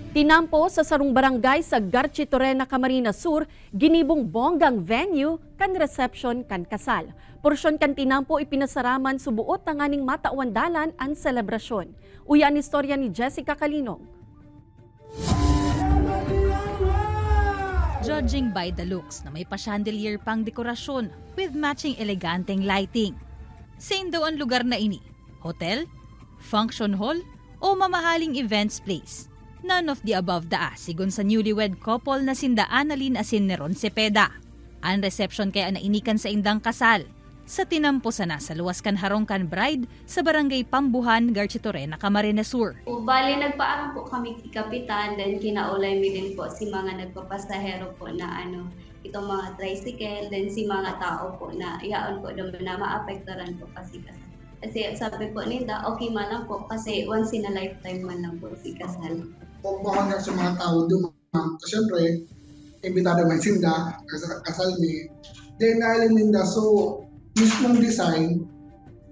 Tinampo sa sarong barangay sa Garchitorena, Camarines Sur, ginibong bonggang venue kan reception kan kasal. Porsyon kan tinampo ipinasaraman subuot tanganing matawandalan ang selebrasyon. Uyan istorya ni Jessica Kalinog. Judging by the looks na may pa-chandelier pang dekorasyon with matching eleganteng lighting. Same daw ang lugar na ini, hotel, function hall o mamahaling events place. None of the above sigon sa newlywed couple na sinda Annalyn asin Neron Cepeda. Ang reception kaya nainikan sa indang kasal. Sa tinampo sana sa luwas kan harong kan bride sa barangay Pambuhan, Garchitorena, Camarines Sur. Bali, nagpaano po kami kapitan, then kinaulay mi din po si mga nagpapasahero po na itong mga tricycle, then si mga tao po na iyaon po na maapektaran po kasi kasal. Kasi sabi po nila, okay man lang po kasi once in a lifetime man lang po si kasal. Pagbuhan nga sa mga tao doon, siyempre, imbitado man sinda, kasal ni. Then naalin ninda, so mismong design,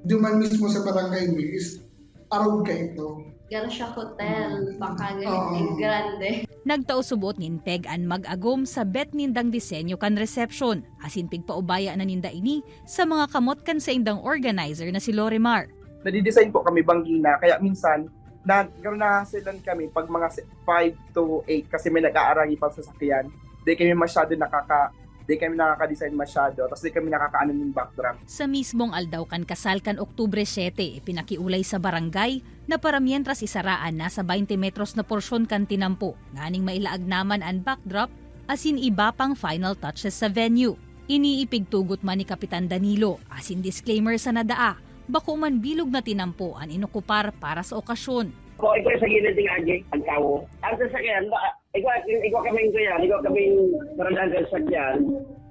duman mismo sa barangay mi is arog ka ito. Gano'n siya hotel, baka ganyan grande. Nagtausubot nin peg an mag-agom sa bet nindang disenyo kan reception. Asin pigpaubaya na ninda ini sa mga kamot kan sa indang organizer na si Lorimar. Nadidesign po kami banggina, kaya minsan nahasilan kami pag mga 5 to 8 kasi may nag-aarangi pang sasakyan. Di kami nakaka-design masyado, tapos di kami nakakaano ng backdrop. Sa mismong aldaw kan kasal kan Oktubre 7, pinakiulay sa barangay na para mientras isaraan na sa 20 metros na porsyon kan tinampo. Nganing mailaag naman ang backdrop, asin iba pang final touches sa venue. Iniipigtugot man ni Kapitan Danilo, asin disclaimer sa nadaa, bako man bilog na tinampo ang inokupar para sa okasyon. Kung ikaw sa gilid ng agi, ang tao. Ang sasakyan, ikaw kaming kuyan, ikaw kaming paradaan sa sasakyan.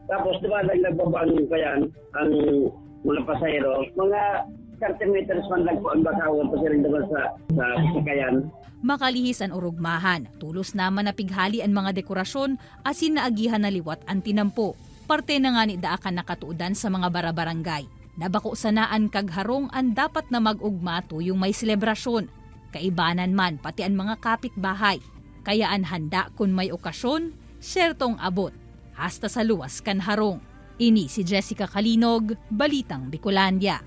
Tapos diba nagbabaan kuyan, ang mga pasahero. Mga 30 meters man lang po ang bakawon kasi rin diba sa sasakyan. Makalihis ang urugmahan, tulos naman na pighali ang mga dekorasyon asin naagihan na liwat ang tinampo. Parte na nga ni daakan nakatuudan sa mga barabarangay. Nabako sanaan kagharong ang dapat na mag-ugma tuyong may selebrasyon. Kaibanan man pati ang mga kapitbahay. Kaya ang handa kung may okasyon, syertong abot. Hasta sa luwas kan harong. Ini si Jessica Kalinog, Balitang Bicolandia.